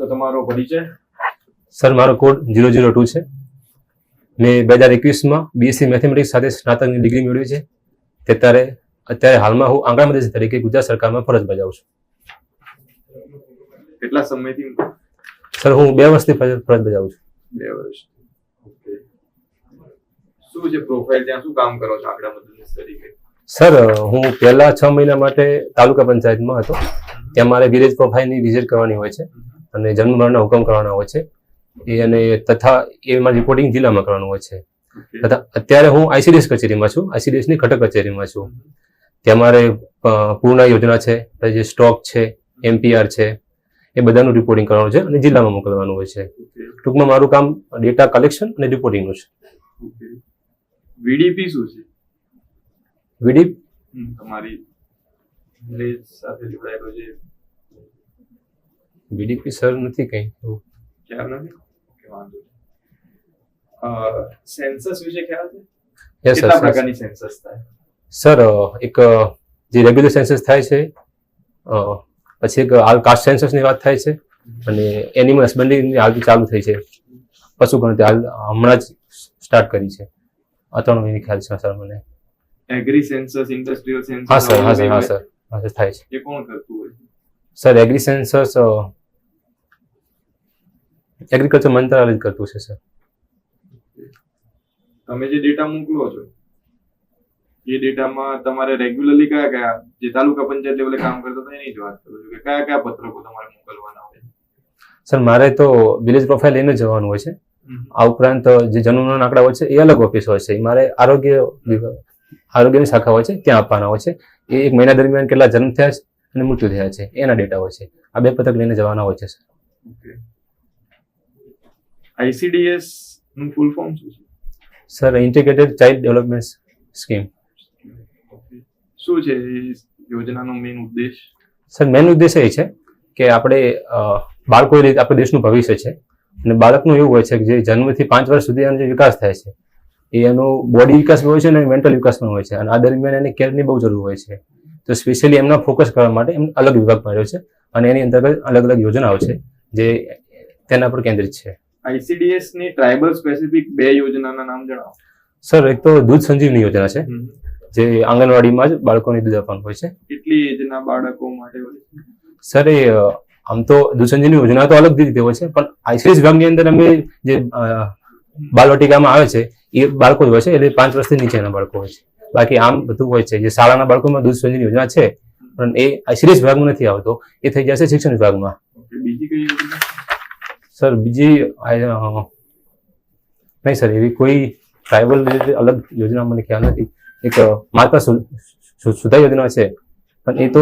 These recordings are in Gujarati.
તો તમારો પરિચય? સર મારો કોડ 002 છે. મેં 2021માં બીએસસી મેથેમેટિક્સ સાથે સ્નાતકની ડિગ્રી મેળવી છે. અત્યારે હાલમાં હું આંગણા મધ્યસ્થ તરીકે ગુજરાત સરકારમાં ફરજ બજાવું છું. કેટલા સમયથી? સર હું 2 વર્ષથી ફરજ બજાવું છું. 2 વર્ષ. ઓકે. શું છે પ્રોફાઇલ, ત્યાં શું કામ કરો છો આંગણા મધ્યસ્થ તરીકે? સર હું પહેલા 6 મહિના માટે તાલુકા પંચાયતમાં હતો. ત્યાં મારે વિલેજ પ્રોફાઇલની વિઝિટ કરવાની હોય છે અને જન્મ મરણના હુકમ કરવાના હોય છે તથા એમાં રિપોર્ટિંગ જિલ્લામાં કરવાનું હોય છે. તથા અત્યારે હું આઈસીડીએસ કચેરીમાં છું. આઈસીડીએસની ઘટક કચેરીમાં છું. ત્યાં મારે પૂર્ણ યોજના છે, પછી સ્ટોક છે, એમપીઆર છે, એ બધાનું રિપોર્ટિંગ કરવાનું છે અને જિલ્લામાં મોકલવાનું હોય છે. ટૂંકમાં મારું કામ ડેટા કલેક્શન અને રિપોર્ટિંગનું છે. વીડીપી શું છે? વીડીપ તમારી વિલેજ સાથે જોડાયેલો છે. વીડીપી સર નથી કઈ ખ્યાલ નથી. ઓકે, વાંધો નહીં. સેન્સસ વિશે ખ્યાલ છે? યસ કેટલા સર. પ્રકારની સેન્સસ થાય? સર એક જે રેગ્યુલર સેન્સસ થાય છે, પછી એક હાલ કાસ્ટ સેન્સસની વાત થાય છે અને એનિમલ હસબન્ડરીની હાલ ચાલુ થઈ છે. પશુ ગણતરી હાલ હમણાં જ સ્ટાર્ટ કરી છે. આ 3 મહિને ખ્યાલ છે સર મને. Agri census, industrial census? હા સર થાય છે. એ કોણ કરતું હોય? સર એગ્રી સેન્સસ એગ્રીકલ્ચર મંત્રાલય જ કરતું છે સર. તમે જે ડેટા મોકલો છો એ ડેટામાં તમારે રેગ્યુલરલી કયા જે તાલુકા પંચાયત લેવલે કામ કરતા હતા એની જ વાત કરું છું કે કયા પત્રકો તમારે મોકલવાના હોય? સર મારે તો વિલેજ પ્રોફાઇલ લઈને જવાનું હોય છે. આ ઉપરાંત જે જન્મના આંકડા હોય છે એ અલગ ઓફિસ હોય છે. મારે આરોગ્યની શાખા હોય છે ત્યાં આપવાના હોય છે. એ 1 મહિના દરમિયાન કેટલા જન્મ થયા છે અને મૃત્યુ થયા છે એના ડેટા હોય છે. આ 2 પત્રક લઈને જવાના હોય છે સર. આઈસીડીએસ નું ફૂલ ફોર્મ શું છે? Sir integrated child development scheme. શું છે યોજનાનો મેઇન ઉદ્દેશ? સર મેઇન ઉદ્દેશ એ છે કે આપણે બાળકો આપણા દેશનું ભવિષ્ય છે અને બાળકનું એવું હોય છે કે જે જન્મથી 5 વર્ષ સુધી એનો જે વિકાસ થાય છે એનો બોડી વિકાસ હોય છે અને મેન્ટલ વિકાસ પણ હોય છે અને આ દરમિયાન એને કેરની બહુ જરૂર હોય છે. તો સ્પેશિયલી એમના ફોકસ કરવા માટે એમ અલગ વિભાગ મળ્યો છે અને એની અંતર્ગત અલગ અલગ યોજનાઓ છે જે તેના પર કેન્દ્રિત છે. આઈસીડીએસ ની ટ્રાઇબલ સ્પેસિફિક 2 યોજનાના નામ જણાવો. સર એક તો દૂધ સંજીવની યોજના છે જે આંગણવાડીમાં જ બાળકોને દૂધ આપવાનું હોય છે. કેટલી એજના બાળકો માટે હોય છે? સર એ આમ તો દૂધ સંજીવની યોજના તો અલગ રીતે હોય છે પણ આઈસીડીએસ વિભાગની અંદર અમે જે બાલવાટિકામાં આવે છે એ બાળકો જ હોય છે એટલે 5 વર્ષથી નીચેના બાળકો હોય છે. બાકી આમ બધું હોય છે જે શાળાના બાળકોમાં દૂધ સંજીવની યોજના છે પણ એ આઈસીડીએસ વિભાગમાં નથી આવતો, એ થઈ જશે શિક્ષણ વિભાગમાં. બીજી કઈ યોજના? સર બીજી નહીં સર એવી કોઈ ટ્રાઇબલ અલગ યોજના મને ખ્યાલ નથી. એક માતા સુધા યોજના છે પણ એ તો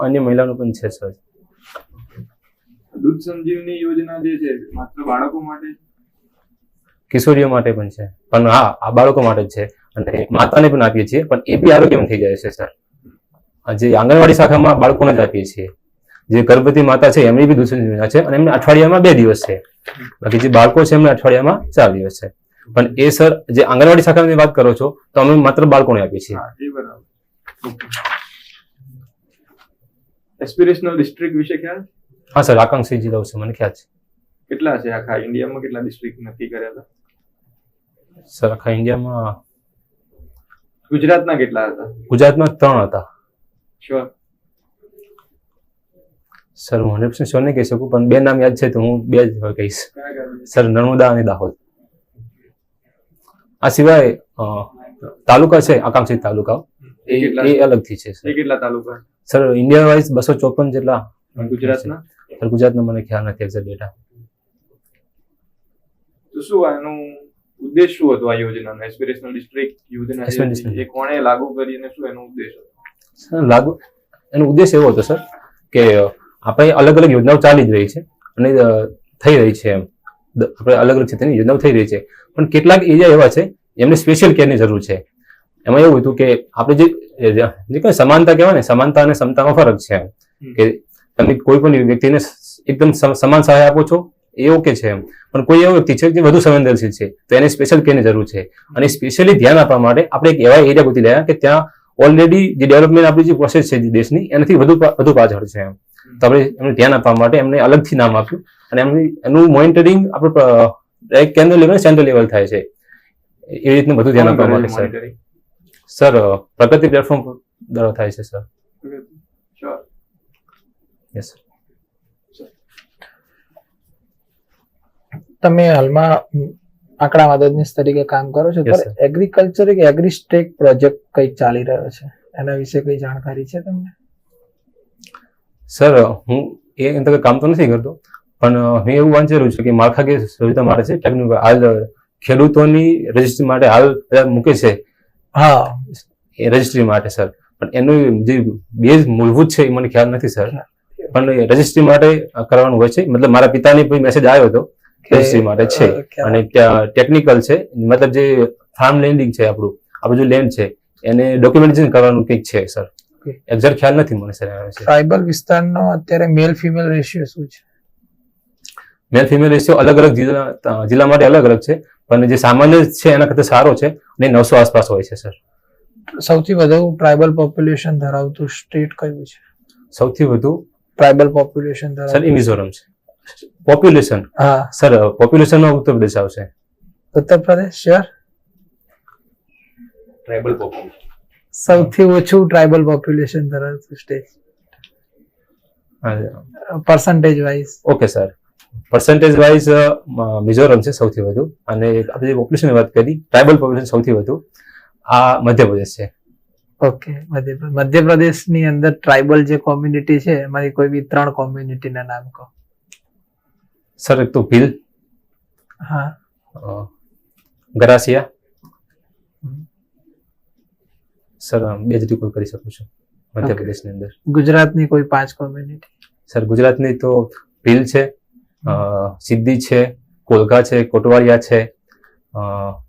અન્ય મહિલાનું પણ છે સર. દૂધ સંજીવની યોજના જે છે માત્ર બાળકો માટે? કિશોરીઓ માટે પણ છે પણ હા આ બાળકો માટે જ છે અને માતાને પણ આપીએ છીએ પણ એ બી આરોગ્યમાં થઈ જાય છે સર. જે આંગણવાડી શાખામાં બાળકોને જ આપીએ છીએ. જે ગર્ભવતી માતા છે એમની બી દૂધ સંજીવની યોજના છે અને એમને અઠવાડિયામાં 2 દિવસ છે. બાકી જે બાળકો છે એમને અઠવાડિયામાં 4 દિવસ છે. પણ એ સર જે આંગણવાડી શાખાની વાત કરો છો તો અમે માત્ર બાળકોને આપીએ છીએ. એસ્પિરેશનલ ડિસ્ટ્રિક્ટ વિશે ખ્યાલ? હા સર આકાંક્ષી જિલ્લાઓ છે મને ખ્યાલ છે. કેટલા છે આખા ઇન્ડિયામાં? કેટલા ડિસ્ટ્રિક્ટ નક્કી કર્યા હતા? સર આખા ઇન્ડિયામાં ગુજરાતના કેટલા હતા? ગુજરાતમાં 3 હતા. શ્યોર? સર હું 100% શ્યોર નહીં કહી શકું પણ 2 નામ યાદ છે તો હું 2 જ કહીશ. સર નર્મદા અને દાહોદ. આ સિવાય તાલુકા છે આકાંક્ષિત તાલુકા એ અલગથી છે. એ કેટલા તાલુકા? સર ઇન્ડિયા વાઇઝ 254 જેટલા. ગુજરાતના? સર ગુજરાતનો મને ખ્યાલ નથી એક્ઝેક્ટ ડેટા. તો શું આનું ઉદ્દેશ શું હતો આ યોજનાનો? એસ્પિરેશનલ ડિસ્ટ્રિક્ટ યોજના એ કોણે લાગુ કરી અને શું એનો ઉદ્દેશ હતો? સર એનો ઉદ્દેશ એવો હતો સર કે આપણે અલગ અલગ યોજનાઓ ચાલી જ રહી છે અને થઈ રહી છે એમ આપણે અલગ અલગ ક્ષેત્રની યોજનાઓ થઈ રહી છે પણ કેટલાક એરિયા એવા છે એમને સ્પેશિયલ કેરની જરૂર છે. એમાં એવું હતું કે આપણે જે કઈ સમાનતા કહેવાય ને, સમાનતા અને ક્ષમતામાં ફરક છે એમ કે તમે કોઈ પણ વ્યક્તિને એકદમ સમાન સહાય આપો છો એ ઓકે છે એમ પણ કોઈ એવો વ્યક્તિ છે જે વધુ સંવેદનશીલ છે તો એને સ્પેશિયલ કેરની જરૂર છે અને સ્પેશિયલી ધ્યાન આપવા માટે આપણે એક એવા એરિયા ગોતી રહ્યા કે ત્યાં ઓલરેડી જે ડેવલપમેન્ટ આપણી જે પ્રોસેસ છે દેશની એનાથી વધુ પાછળ છે એમ. તો આપણે એમને ધ્યાન આપવા માટે એમને અલગથી નામ આપ્યું અને એનું મોનિટરિંગ આપણે કેન્દ્ર લેવલ સેન્ટ્રલ લેવલ થાય છે. એ રીતનું બધું ધ્યાન આપવા માટે સર. Monitoring? સર પ્રગતિ પ્લેટફોર્મ દ્વારા થાય છે સર. Sure. Yes sir. તમે હાલમાં આંકડા મદદનીશ તરીકે કામ કરો છો, Yes, પણ એગ્રીકલ્ચર એક એગ્રીસ્ટેક પ્રોજેક્ટ કંઈક ચાલી રહ્યો છે, એના વિશે કઈ જાણકારી છે તમને? સર હું એ અંતર્ગત કામ તો નથી કરતો, પણ મેં એવું વાંચેલું છે કે માળખાકીય સુવિધા માટે છે ટેકનિકલ હાલ ખેડૂતોની રજિસ્ટ્રી માટે હાલ મૂકે છે હા, એ રજિસ્ટ્રી માટે સર. પણ એનું જે બેઝ મૂળભૂત છે એ મને ખ્યાલ નથી સર. પણ રજિસ્ટ્રી માટે કરવાનું હોય છે. મતલબ મારા પિતાને કોઈ મેસેજ આવ્યો હતો રજિસ્ટ્રી માટે છે, અને ત્યાં ટેકનિકલ છે, મતલબ જે ફાર્મ લેન્ડિંગ છે આપણું જે લેન્ડ છે એને ડોક્યુમેન્ટેશન કરવાનું કંઈક છે સર. એક્ઝેક્ટ ખ્યાલ નથી મને સર. ટ્રાઇબલ વિસ્તારનો અત્યારે મેલ ફિમેલ રેશિયો શું છે? મેલ ફિમેલ રેશિયો અલગ અલગ જિલ્લા માટે અલગ અલગ છે, પણ જે સામાન્ય છે એના કરતા સારો છે, અને 900 આસપાસ હોય છે સર. સૌથી વધુ ટ્રાઇબલ પોપ્યુલેશન ધરાવતું સ્ટેટ કયું છે? સૌથી વધુ ટ્રાઇબલ પોપ્યુલેશન સર ધરાવતું એ મિઝોરમ છે. પોપ્યુલેશન હા, સર પોપ્યુલેશનમાં ઉત્તર પ્રદેશ આવશે. Uttar Pradesh. Sure? Tribal population. સૌથી ઓછું ટ્રાઇબલ પોપ્યુલેશન ધરાવતું state percentage wise? Okay sir. Percentage wise Mizoram છે સૌથી વધુ, અને આપણે જે પોપ્યુલેશનની વાત કરી ટ્રાઇબલ પોપ્યુલેશન સૌથી વધુ આ મધ્યપ્રદેશ છે. ઓકે, મધ્યપ્રદેશની અંદર ટ્રાઇબલ જે કોમ્યુનિટી છે એમાંથી કોઈ બી 3 કોમ્યુનિટીના નામ કહો. સર એક તો ભીલ, હા, ગરાસિયા સર, બે જ રિકોલ કરી શકું છું મધ્યપ્રદેશની અંદર. ગુજરાતની કોઈ 5 કોમ્યુનિટી? સર ગુજરાતની તો ભીલ છે, સિદ્ધી છે, કોલકા છે, કોટવાળિયા છે,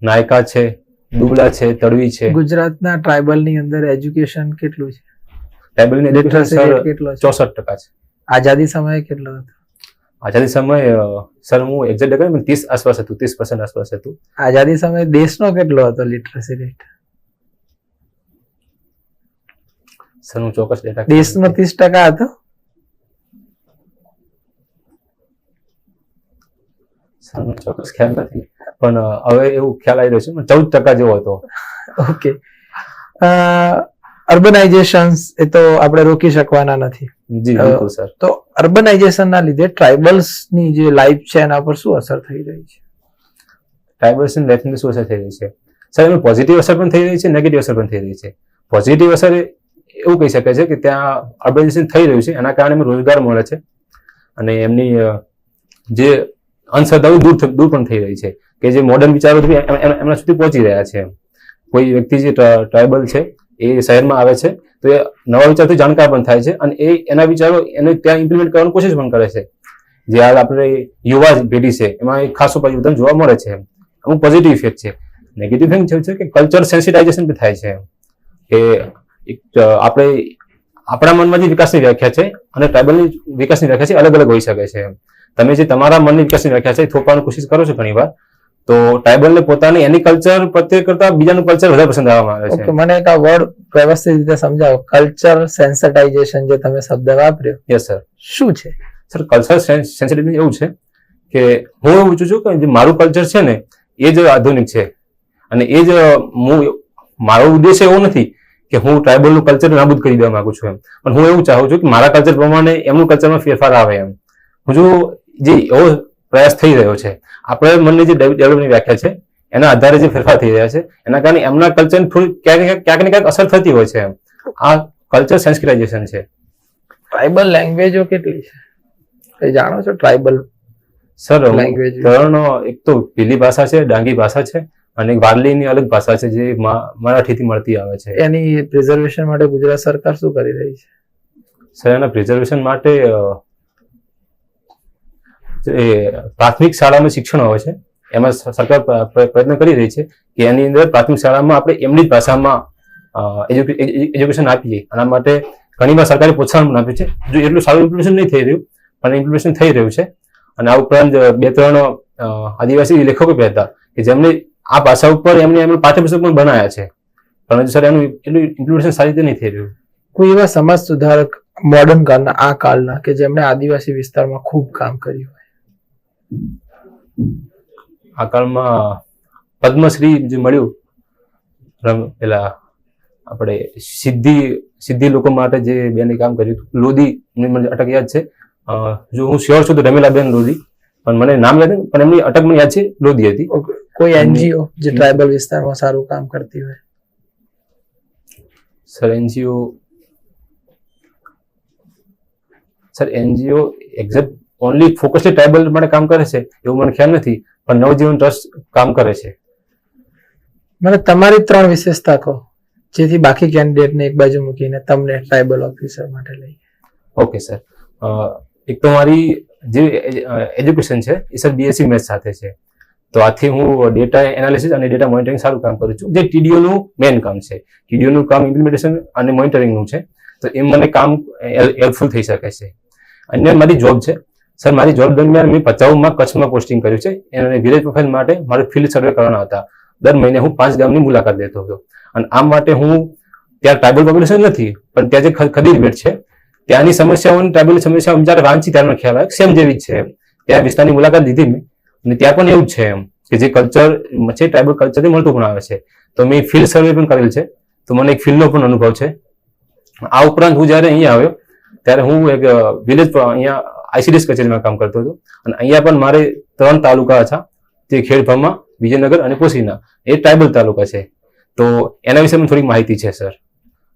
નાયકા છે, દુબળા છે, તડવી છે. ગુજરાતના ટ્રાઇબલ ની અંદર એજ્યુકેશન કેટલું છે? ટ્રાઇબલની એજ્યુકેશન Literacy સર rate કેટલો છે? 64% છે. આઝાદી સમયે કેટલો હતો? આઝાદી સમયે સર હું એક્ઝેક્ટ કહું 30 આસપાસ હતું, 30% આસપાસ હતું. આઝાદી સમયે દેશનો કેટલો હતો લિટરસી રેટ? સર હું ચોક્કસ ડેટા દેશનો 30% હતો? સર મને ચોક્કસ ખ્યાલ નથી, પણ હવે એવું ખ્યાલ આવી રહ્યો છે 14% જેવો હતો. ઓકે. અર્બનાઇઝેશન એ તો આપણે રોકી શકવાના નથી. જી બિલકુલ સર. તો અર્બનાઇઝેશન ના લીધે ટ્રાઇબલ્સ ની જે લાઈફ છે એના પર શું અસર થઈ રહી છે? ટ્રાઇબલ્સની લાઈફની શું અસર થઈ રહી છે? સર એમાં પોઝિટિવ અસર પણ થઈ રહી છે, નેગેટિવ અસર પણ થઈ રહી છે. પોઝિટિવ અસર એવું કહી શકાય છે કે ત્યાં અર્બનાઇઝેશન થઈ રહ્યું છે, એના કારણે એમને રોજગાર મળે છે, અને એમની જે અંધશ્રદ્ધાઓ દૂર પણ થઈ રહી છે, કે જે મોડર્ન વિચારો એમના સુધી પહોંચી રહ્યા છે. કોઈ વ્યક્તિ જે ટ્રાઇબલ છે એ શહેરમાં આવે છે તો એ નવા વિચારથી જાણકાર પણ થાય છે, અને એના વિચારો એને ત્યાં ઇમ્પ્લિમેન્ટ કરવાની કોશિશ પણ કરે છે. જે હાલ આપણે યુવા પેઢી છે એમાં એક ખાસો પરિવર્તન જોવા મળે છે. અમુક પોઝિટિવ ઇફેક્ટ છે. નેગેટિવ ઇફેક્ટ છે કે કલ્ચર સેન્સિટાઇઝેશન પણ થાય છે, કે આપણે આપણા મનમાં જે વિકાસની વ્યાખ્યા છે અને ટ્રાઇબલની વિકાસની વ્યાખ્યા છે અલગ અલગ હોઈ શકે છે. તમે જે તમારા મનની વિકાસની વ્યાખ્યા છે એ થોપવાની કોશિશ કરો છો ઘણી વાર, તો ટ્રાઇબલને પોતાની એની કલ્ચર પ્રત્યે કરતા બીજાનું કલ્ચર વધારે પસંદ આવવામાં આવે છે. ઓકે, મને એક આ વર્ડ વ્યવસ્થિત રીતે સમજાવો. કલ્ચર સેન્સિટાઇઝેશન જે તમે શબ્દ વાપર્યો, યસ સર. શું છે? સર કલ્ચર સેન્સિટિવ એવું છે કે હું એવું ઈચ્છું છું કે જે મારું કલ્ચર છે ને એ જ આધુનિક છે, અને એ જ મારો ઉદ્દેશ એવો નથી કે હું ટ્રાઇબલનું કલ્ચર નાબૂદ કરી દેવા માંગુ છું એમ, પણ હું એવું ચાહું છું કે મારા કલ્ચર પ્રમાણે એમનું કલ્ચરમાં ફેરફાર આવે એમ. હું જો જે એવો પ્રયાસ થઈ રહ્યો છે, આપણે મનની જે ડેવલપની વ્યાખ્યા છે એના આધારે જે ફેરફાર થઈ રહ્યા છે એના કારણે એમના કલ્ચર થોડી ક્યાંક ને ક્યાંક અસર થતી હોય છે એમ. આ કલ્ચર સેન્સિટાઇઝેશન છે. ટ્રાઇબલ લેંગ્વેજો કેટલી છે એ જાણો છો? ટ્રાઇબલ સર લેંગ્વેજ 3, એક તો ભીલી ભાષા છે, ડાંગી ભાષા છે, અને એક વારલીની અલગ ભાષા છે જે મરાઠીથી મળતી આવે છે. એની પ્રિઝર્વેશન માટે ગુજરાત સરકાર શું કરી રહી છે? સર એના પ્રિઝર્વેશન માટે જે પ્રાથમિક શાળામાં શિક્ષણ હોય છે એમાં સરકાર પ્રયત્ન કરી રહી છે કે એની અંદર પ્રાથમિક શાળામાં આપણે એમની જ ભાષામાં એજ્યુકેશન આપીએ. આના માટે ઘણી વાર સરકારે પ્રોત્સાહન પણ આપ્યું છે. જો એટલું સારું ઇમ્પ્લિમેશન નહીં થઈ રહ્યું, પણ ઇમ્પ્લિમેશન થઈ રહ્યું છે. અને આ ઉપરાંત 2-3 આદિવાસી લેખકો પણ હતા કે જેમને આ ભાષા ઉપર એમનું પાઠ્યપુસ્તક પણ બનાવ્યા છે, પરંતુ સર એનું એટલું ઇમ્પ્લિમેશન સારી રીતે નહીં થઈ રહ્યું. કોઈ એવા સમાજ સુધારક મોડર્ન કાળના, આ કાળના, કે જેમણે આદિવાસી વિસ્તારમાં ખૂબ કામ કર્યું હોય? આ કાળમાં પદ્મશ્રી જે મળ્યું પેલા આપણે સિદ્ધિ લોકો માટે જે બેને કામ કર્યું હતું લોધી મને અટક યાદ છે. જો હું શ્યોર છું તો રમીલાબેન લોધી, પણ મને નામ યાદ નથી, પણ એમની અટક મને યાદ છે લોધી હતી. કોઈ એનજીઓ જે ટ્રાઇબલ વિસ્તારમાં સારું કામ કરતી હોય? Sir NGO exact only focusly tribal માટે કામ કરે છે એવું મને ખ્યાલ નથી, પણ નવજીવન ટ્રસ્ટ કામ કરે છે. મને તમારી 3 વિશેષતા કહો જેથી બાકી કેન્ડિડેટને એક બાજુ મૂકીને તમને ટ્રાઇબલ ઓફિસર માટે લઈએ. ઓકે સર, એક તો મારી જે એજ્યુકેશન છે એ સર બીએસસી મેથ્સ સાથે છે, તો આથી હું ડેટા એનાલિસિસ અને ડેટા મોનિટરિંગ સારું કામ કરું છું, જે TDO નું મેઇન કામ છે. TDO નું કામ ઇમ્પ્લિમેન્ટેશન અને મોનિટરિંગનું છે, તો એ મને કામ હેલ્પફુલ થઈ શકે છે. અને મારી જોબ છે સર, મારી જોબ દરમિયાન મેં 50 કચ્છમાં પોસ્ટિંગ કર્યું છે, અને વિલેજ પ્રોફાઇલ માટે મારે ફિલ્ડ સર્વે કરવાના હતા. દર મહિને હું 5 ગામની મુલાકાત લેતો હતો, અને આ માટે હું ત્યાં ટ્રાઇબલ પોપ્યુલેશન નથી, પણ ત્યાં જે ખદીર બેટ છે ત્યાંની સમસ્યાઓ ટ્રાઇબલ સમસ્યાઓ જ્યારે વાંચી ત્યારે ખ્યાલ આવે સેમ જેવી જ છે. ત્યાં વિસ્તારની મુલાકાત લીધી મેં, અને ત્યાં પણ એવું જ છે કે જે કલ્ચર છે ટ્રાઇબલ કલ્ચરથી મળતું પણ આવે છે. તો મેં ફિલ્ડ સર્વે પણ કરેલ છે, તો મને એક ફિલ્ડનો પણ અનુભવ છે. આ ઉપરાંત હું જ્યારે અહીંયા આવ્યો ત્યારે હું એક વિલેજ અહીંયા ICDS કચેરીમાં કામ કરતો હતો, અને અહીંયા પણ મારે 3 તાલુકા હતા, તે ખેડબ્રહ્મા, વિજયનગર અને પોશીના. એ ટ્રાઇબલ તાલુકા છે, તો એના વિશે મને થોડી માહિતી છે સર.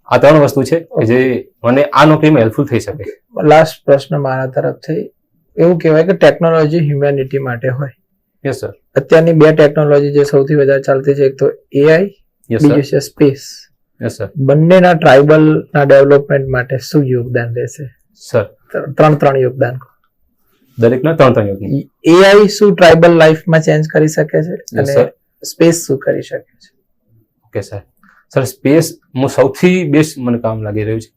આ 3 વસ્તુ છે જે મને આ નોકરીમાં હેલ્પફુલ થઈ શકે. લાસ્ટ પ્રશ્ન મારા તરફથી, એવું કહેવાય કે ટેકનોલોજી હ્યુમેનિટી માટે હોય. Yes sir. અત્યારની 2 ટેકનોલોજી જે સૌથી વધારે ચાલતી છે, એક તો AI, બીજું છે સ્પેસ. Yes sir. બંનેના ટ્રાઇબલના ડેવલપમેન્ટ માટે શું યોગદાન રહેશે સર? 3 યોગદાન. દરેકના 3 યોગદાન. AI શું ટ્રાઇબલ લાઈફમાં ચેન્જ કરી શકે છે, અને સ્પેસ શું કરી શકે છે? Okay sir. સર સ્પેસ હું સૌથી બેસ્ટ મને કામ લાગી રહ્યું છે.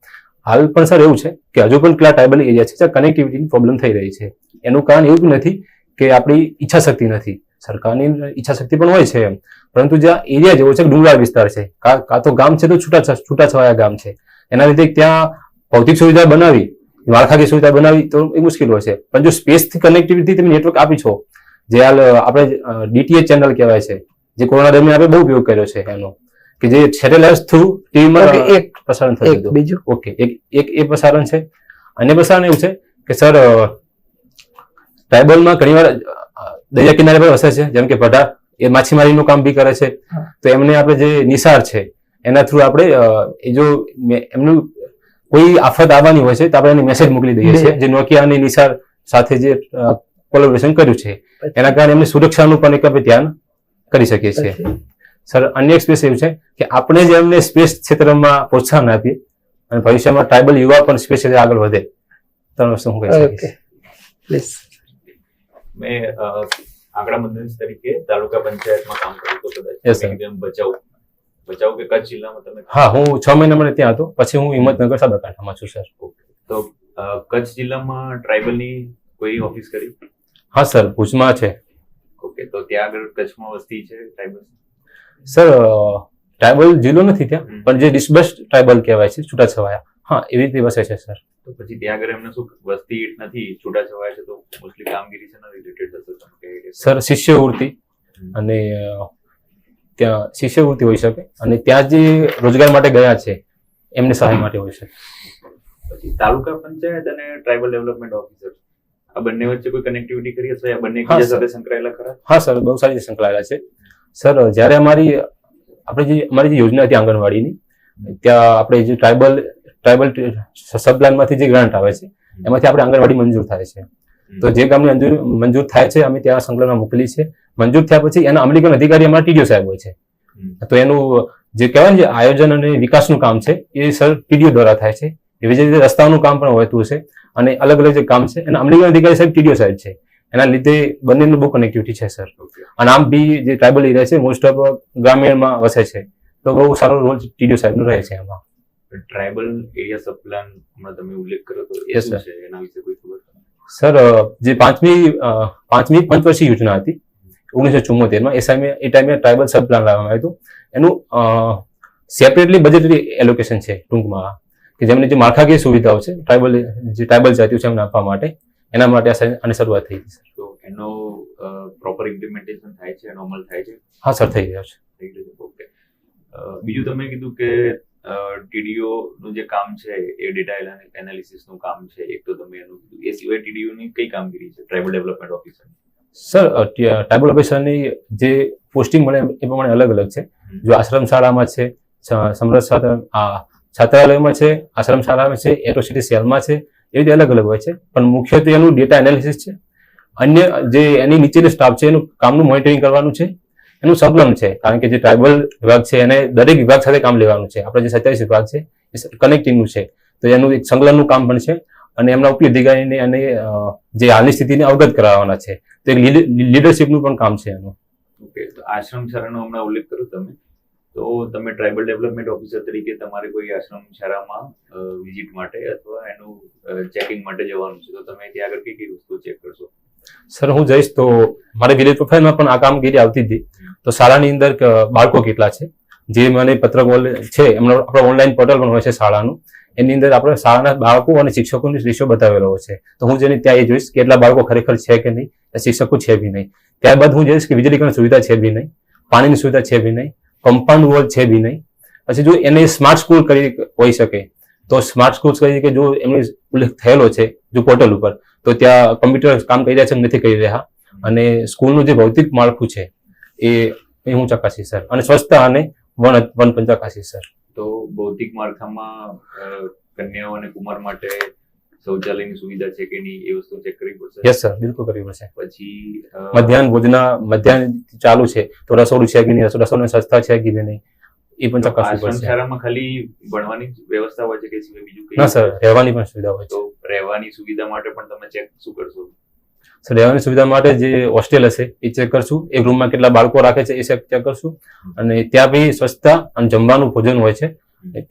હાલ પણ સર એવું છે કે હજુ પણ કેટલા ટ્રાઇબલ એરિયા છે જ્યાં કનેક્ટિવિટીની પ્રોબ્લેમ થઈ રહી છે. એનું કારણ એવું જ નથી કે આપણી ઈચ્છા શક્તિ નથી, સરકારની ઈચ્છા શક્તિ પણ હોય છે, પરંતુ જ્યાં એરિયા જેવો છે ડુંગરાળ વિસ્તાર છે, કાં તો ગામ છે તો છૂટાછવાયા ગામ છે, એના લીધે ત્યાં ભૌતિક સુવિધા બનાવી, માળખાકીય સુવિધા બનાવી તો એ મુશ્કેલ હોય છે. પણ જો સ્પેસથી કનેક્ટિવિટી તમે નેટવર્ક આપી છો, જે હાલ આપણે DTH ચેનલ કહેવાય છે, જે કોરોના દરમિયાન આપણે બહુ ઉપયોગ કર્યો છે એનો, કે જે સેટેલાઇટ થ્રુ ટીવીમાં એક પ્રસારણ થતું હતું. બીજું ઓકે, એક એ પ્રસારણ છે. અન્ય પ્રસારણ એવું છે કે સર ટ્રાઇબલમાં ઘણીવાર દરિયા કિનારે પર વસે છે, જેમ કે ભટા, એ માછીમારીનું કામ બી કરે છે, તો એમને આપણે જે નિસાર છે એના થ્રુ આપણે એ જો એમનું કોઈ આફત આવવાની હોય છે તો આપણે એને મેસેજ મોકલી દઈએ છીએ, જે નોકિયા અને નિસાર સાથે જે કોલેબોરેશન કર્યું છે એના કારણે એમની સુરક્ષાનું પણ એક આપણે ધ્યાન કરી શકીએ છીએ. સર અન્ય એક સ્પેસ એવું છે કે આપણે જે એમને સ્પેસ ક્ષેત્રમાં પ્રોત્સાહન આપીએ અને ભવિષ્યમાં ટ્રાઇબલ યુવા પણ સ્પેસ ક્ષેત્રે આગળ વધે. 3 વસ્તુ હું કહી શકીશ. પ્લીઝ. મેં આંકડા મદદનીશ તરીકે તાલુકા પંચાયતમાં કામ કર્યું હતું. Yes, sir. ભચાઉ કે કચ્છ જિલ્લામાં તમે? હા, હું 6 મહિના મને ત્યાં હતો, પછી હું હિંમતનગર સાબરકાંઠામાં છું સર. તો કચ્છ જિલ્લામાં ટ્રાઇબલની કોઈ ઓફિસ કરી? હા સર, ભુજમાં છે. ઓકે, તો ત્યાં આગળ કચ્છમાં વસ્તી છે ટ્રાઇબલ? સર ટ્રાઇબલ જિલ્લો નથી ત્યાં, પણ જે ડિસ્બસ્ડ ટ્રાઇબલ કહેવાય છે, છૂટાછવાયા, હા એવી રીતે વસે છે સર. તો પછી ત્યાં આગળ એમને શું વસ્તી નથી, છૂટાછવાયા છે, તો મોસ્ટલી કામગીરી છે રિલેટેડ થશે તમે કહી રહ્યા છો? સર શિષ્યવૃત્તિ, અને ત્યાં શિષ્યવૃત્તિ હોઈ શકે, અને ત્યાં જે રોજગાર માટે ગયા છે એમને સહાય માટે હોઈ શકે. પછી તાલુકા પંચાયત અને ટ્રાઇબલ ડેવલપમેન્ટ ઓફિસર, આ બંને વચ્ચે કોઈ કનેક્ટિવિટી કરી અથવા આ બંને એકબીજા સાથે સંકળાયેલા ખરા? હા સર, બહુ સારી રીતે સંકળાયેલા છે. સર જ્યારે અમારી જે યોજના હતી આંગણવાડીની, ત્યાં આપણે જે ટ્રાઇબલ સબપ્લાનમાંથી જે ગ્રાન્ટ આવે છે એમાંથી આપણે આંગણવાડી મંજૂર થાય છે, તો જે ગામને મંજૂર થાય છે અમે ત્યાં સંકલનમાં મોકલી છે. મંજૂર થયા પછી એના અમલીકરણ અધિકારી અમારા TDO સાહેબ હોય છે, તો એનું જે કહેવાય ને આયોજન અને વિકાસનું કામ છે એ સર TDO દ્વારા થાય છે. એવી જ રીતે રસ્તાઓનું કામ પણ હોતું છે, અને અલગ અલગ જે કામ છે એના અમલીકરણ અધિકારી સાહેબ TDO સાહેબ છે. એના લીધે બંનેનું બહુ કનેક્ટિવિટી છે સર. અને આમ બી જે ટ્રાઇબલ એરિયા છે મોસ્ટ ઓફ ગ્રામીણમાં વસે છે, તો બહુ સારો રોલ TDO સાહેબનો રહે છે એમાં. ટ્રાઇબલ એરિયા સબ પ્લાન હમણાં તમે ઉલ્લેખ કર્યો તો એ Yes, શું sir. છે, એના વિશે કોઈ ખબર? સર જે પાંચમી પંચવર્ષીય યોજના હતી 1974માં, એ ટાઈમે ટ્રાઇબલ સબ પ્લાન લાવવામાં આવ્યું હતું. એનું સેપરેટલી બજેટરી એલોકેશન છે ટૂંકમાં, કે જેમને જે માળખાકીય સુવિધાઓ છે ટ્રાઇબલ જાતિઓ છે એમને આપવા માટે, એના માટે આની શરૂઆત થઈ હતી. તો એનો પ્રોપર ઇમ્પ્લિમેન્ટેશન થાય છે, નોર્મલ થાય છે? હા સર, થઈ રહ્યો છે. થઈ રહ્યું છે. ઓકે. બીજું તમે કીધું કે ટીડીઓ નું જે કામ છે એ ડેટા એનાલિસિસ નું કામ છે, એક તો તમે એનું કીધું. એ સિવાય ટીડીઓ ની કઈ કામગીરી છે tribal development officer? Sir, tribal ઓફિસરની જે પોસ્ટિંગ મળે એ પ્રમાણે અલગ અલગ છે. જો આશ્રમ શાળામાં છે, સમરસ છાત્રાલયમાં છે, આશ્રમ શાળામાં છે, એટ્રોસિટી સેલમાં છે, એ રીતે અલગ અલગ હોય છે. પણ મુખ્યત્વે એનું ડેટા એનાલિસિસ છે. અન્ય જે એની નીચેનો સ્ટાફ છે એનું કામનું મોનિટરિંગ કરવાનું છે. એનું સંકલન છે, કારણ કે જે ટ્રાઇબલ વિભાગ છે એને દરેક વિભાગ સાથે કામ લેવાનું છે. આપણે જે 27 વિભાગ છે એ કનેક્ટિંગનું છે, તો એનું એક સંકલનનું કામ પણ છે. અને એમના ઉપરી અધિકારીને અને જે હાલની સ્થિતિને અવગત કરાવવાના છે, તો એક લીડરશીપનું પણ કામ છે એનું. ઓકે. તો આશ્રમ શાળાનો હમણાં ઉલ્લેખ કર્યો તમે, તો તમે ટ્રાઇબલ ડેવલપમેન્ટ ઓફિસર તરીકે તમારે કોઈ આશ્રમ શાળામાં વિઝિટ માટે અથવા એનું ચેકિંગ માટે જવાનું છે, તો તમે ત્યાં આગળ કઈ કઈ વસ્તુ ચેક કરશો? સર, હું જઈશ તો મારે વિલેજ પ્રોફાઇલમાં પણ આ કામગીરી આવતી હતી. તો શાળાની અંદર બાળકો કેટલા છે, જે મને પત્રકો છે, એમનો આપણે ઓનલાઈન પોર્ટલ પણ હોય છે શાળાનું, એની અંદર આપણે શાળાના બાળકો અને શિક્ષકોની રેશિયો બતાવેલો હોય છે. તો હું જેને ત્યાં એ જોઈશ કે એટલા બાળકો ખરેખર છે કે નહીં, શિક્ષકો છે બી નહીં. ત્યારબાદ હું જોઈશ કે વીજળીકરણ સુવિધા છે બી નહીં, પાણીની સુવિધા છે બી નહીં, કમ્પાઉન્ડ વોલ છે બી નહીં. પછી જો એને સ્માર્ટ સ્કૂલ કરી હોઈ શકે તો સ્માર્ટ સ્કૂલ કરી કે જો એમનો ઉલ્લેખ થયેલો છે જો પોર્ટલ ઉપર, તો ત્યાં કમ્પ્યુટર કામ કરી રહ્યા છે નથી કરી રહ્યા, અને સ્કૂલનું જે ભૌતિક માળખું છે એ હું ચકાસીશ સર, અને સ્વચ્છતા અને વન પણ ચકાસીશ સર. તો ભૌતિક માળખામાં કન્યાઓ અને કુમાર માટે શૌચાલયની સુવિધા છે કે નહીં એ વસ્તુ ચેક કરવી પડશે? યસ સર, બિલકુલ કરવી પડશે. પછી મધ્યાહન ચાલુ છે તો રસોડું છે કે નહીં, રસોડાની સ્વચ્છતા છે કે નહીં એ પણ ચકાસવું આશ્રમ પડશે. શાળામાં ખાલી ભણવાની જ વ્યવસ્થા હોય છે કે સિવાય બીજું કઈ? ના સર, રહેવાની પણ સુવિધા હોય છે. તો રહેવાની સુવિધા માટે પણ તમે ચેક શું કરશો? સર, રહેવાની સુવિધા માટે જે હોસ્ટેલ હશે એ ચેક કરશું, એક રૂમમાં કેટલા બાળકો રાખે છે એ ચેક કરશું, અને ત્યાં બી સ્વચ્છતા અને જમવાનું ભોજન હોય છે.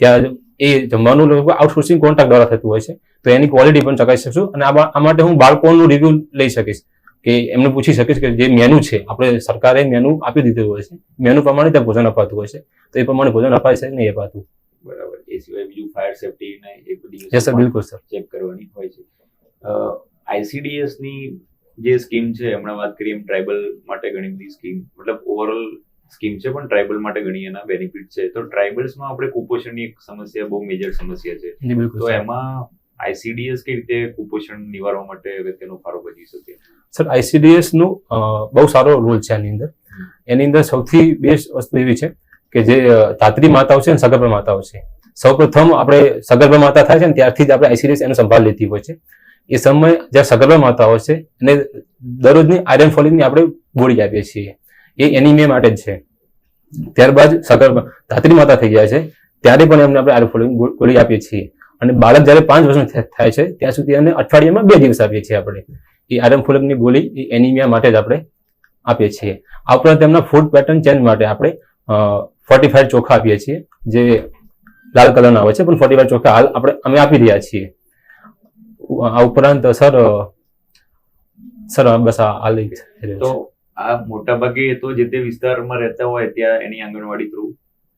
ત્યાં એ જમવાનું આઉટસોર્સિંગ કોન્ટ્રાક્ટ દ્વારા થતું હોય છે, તો એની ક્વોલિટી પણ ચકાસી શકશું. અને આ માટે હું બાળકોનું રિવ્યુ લઈ શકીશ, કે એમને પૂછી શકીશ કે જે મેનુ છે, આપણે સરકારે મેનુ આપી દીધું હોય છે, મેનુ પ્રમાણે ત્યાં ભોજન અપાતું હોય છે, તો એ પ્રમાણે ભોજન અપાય છે નહીં અપાતું. બરાબર. એ સિવાય બીજું ફાયર સેફટી ને એ બધી યસ સર, બિલકુલ સર. ચેક કરવાની હોય છે. ICDS ની જે સ્કીમ છે, હમણાં વાત કરી એમ ટ્રાઇબલ માટે ઘણી બધી સ્કીમ, મતલબ ઓવરઓલ સ્કીમ છે, પણ ટ્રાઇબલ માટે ઘણી એના બેનિફિટ છે. તો ટ્રાઇબલ્સમાં આપણે કુપોષણની એક સમસ્યા બહુ મેજર સમસ્યા છે, જી બિલકુલ તો સર. એમાં ICDS કઈ રીતે કુપોષણ નિવારવા માટે અગત્યનો ફાળો ભજવી શકે? સર, ICDS નું બહુ સારો રોલ છે આની અંદર. એની અંદર સૌથી બેસ્ટ વસ્તુ એવી છે કે જે ધાત્રી માતાઓ છે અને સગર્ભા માતાઓ છે, સૌપ્રથમ આપણે સગર્ભા માતા થાય છે ને ત્યારથી જ આપણે ICDS એનો સંભાળ લેતી હોય છે. એ સમય જ્યારે સગર્ભા માતાઓ છે એને દરરોજની આયરન ફોલિકની આપણે ગોળી આપીએ છીએ, એ એનિમિયા માટે જ છે. ત્યારબાદ ધાત્રી માતા થઈ જાય છે ત્યારે પણ એમને આપણે આયરન ફોલિક ગોળી આપીએ છીએ, અને બાળક જ્યારે 5 વર્ષનું થાય છે ત્યાં સુધી એને અઠવાડિયામાં 2 દિવસ આપીએ છીએ આપણે. એ આયરન ફોલિકની ગોળી એ એનિમિયા માટે જ આપણે આપીએ છીએ. આ ઉપરાંત તેમના ફૂડ પેટર્ન ચેન્જ માટે આપણે ફોર્ટિફાઈડ ચોખા આપીએ છીએ, જે લાલ કલરના આવે છે, પણ ફોર્ટિફાઈડ ચોખા હાલ અમે આપી રહ્યા છીએ. આ ઉપરાંત સર બસ હાલ તો આ મોટા ભાગે તો જે તે વિસ્તારમાં રહેતા હોય ત્યાં એની આંગણવાડી થ્રુ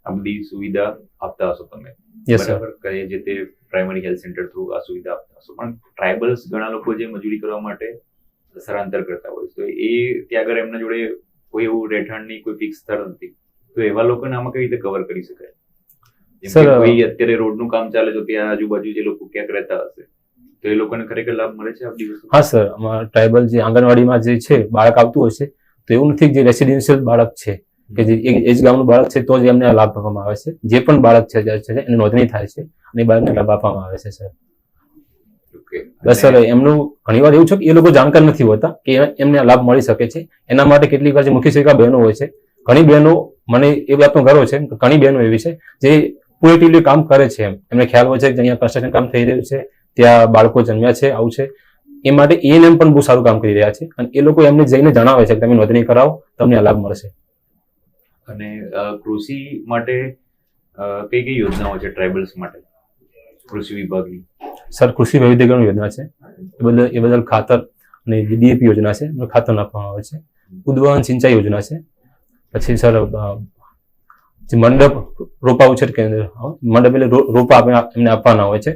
આ બધી સુવિધા આપતા હશો તમે, યસ સર. બરાબર? કે જે તે પ્રાઇમરી હેલ્થ સેન્ટર થ્રુ આ સુવિધા આપતા હશો. પણ ટ્રાઇબલ્સ ઘણા લોકો જે મજૂરી કરવા માટે સ્થળાંતર કરતા હોય, તો એ ત્યાં આગળ એમના જોડે કોઈ એવું રહેઠાણની કોઈ ફિક્સ સ્થળ નથી, તો એવા લોકોને આમાં કઈ રીતે કવર કરી શકાય? જેમ કે કોઈ અત્યારે રોડનું કામ ચાલે છે ત્યાં આજુબાજુ જે લોકો ક્યાંક રહેતા હશે, તો એ લોકોને ખરેખર લાભ મળે છે આ બધી વસ્તુ? હા સર, અમારા ટ્રાઇબલ જે આંગણવાડીમાં જે છે બાળક આવતું હોય છે, તો એવું નથી જે રેસિડેન્શિયલ બાળક છે કે જે એ જ ગામનું બાળક છે તો જ એમને લાભ આપવામાં આવે છે. જે પણ બાળક છે એની નોંધણી થાય છે અને એ બાળકને લાભ આપવામાં આવે છે સર. બસ સર, એમનું ઘણીવાર એવું છે કે એ લોકો જાણકાર નથી હોતા કે એમને લાભ મળી શકે છે. એના માટે કેટલીક વાર જે મુખ્ય શિક્ષિકા બહેનો હોય છે, ઘણી બહેનો, મને એ વાતનો ગર્વ છે કે ઘણી બહેનો એવી છે જે પોઝિટિવલી કામ કરે છે. એમને ખ્યાલ હોય છે કે અહીંયા કન્સ્ટ્રક્શન કામ થઈ રહ્યું છે, ત્યાં બાળકો જન્મ્યા છે, આવું છે, એ માટે એએનએમ પણ બહુ સારું કામ કરી રહ્યા છે, અને એ લોકો એમને જઈને જણાવે છે કે તમે નોંધણી કરાવો, તમને આ લાભ મળશે. અને કૃષિ માટે કઈ કઈ યોજનાઓ છે ટ્રાઇબલ્સ માટે કૃષિ વિભાગની? સર, કૃષિ વૈવિધ્યકરણ યોજના છે, એ બદલ ખાતર અને DAP યોજના છે, ખાતર આપવામાં આવે છે. ઉદ્વહન સિંચાઈ યોજના છે. પછી સર જે મંડપ રોપા ઉછેર કેન્દ્ર, મંડપ એટલે રોપા એમને આપવાના હોય છે.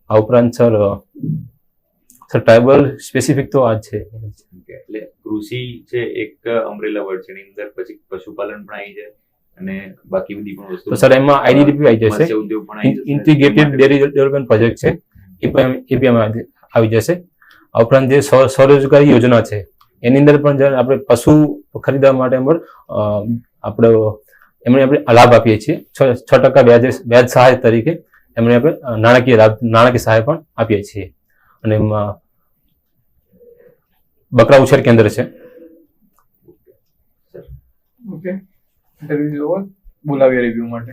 આ ઉપરાંત સર ટ્રાઇબલ સ્પેસિફિક તો આ જ છે. એટલે કૃષિ છે એક અમ્બ્રેલા વર્ડ છે, એની અંદર પછી પશુપાલન પણ આવી જાય અને બાકી બધી પણ વસ્તુ. તો સર એમાં આઈડીડીપી આવી જશે, મત્સ્ય ઉદ્યોગ પણ આવી જશે. ઇન્ટિગ્રેટેડ ડેરી ડેવલપમેન્ટ પ્રોજેક્ટ છે, એ પણ આવી જશે. આ ઉપરાંત જે સ્વરોજગારી યોજના છે એની અંદર પણ જ્યારે આપણે પશુ ખરીદવા માટે આપણે લાભ આપીએ છીએ. 6% વ્યાજ સહાય તરીકે એમને આપણે નાણાકીય સહાય પણ આપીએ છીએ. અને એમાં બકરા ઉછેર કેન્દ્ર છે. ઓકે, ઇન્ટરવ્યુ બોલાવ્યા રિવ્યુ માટે.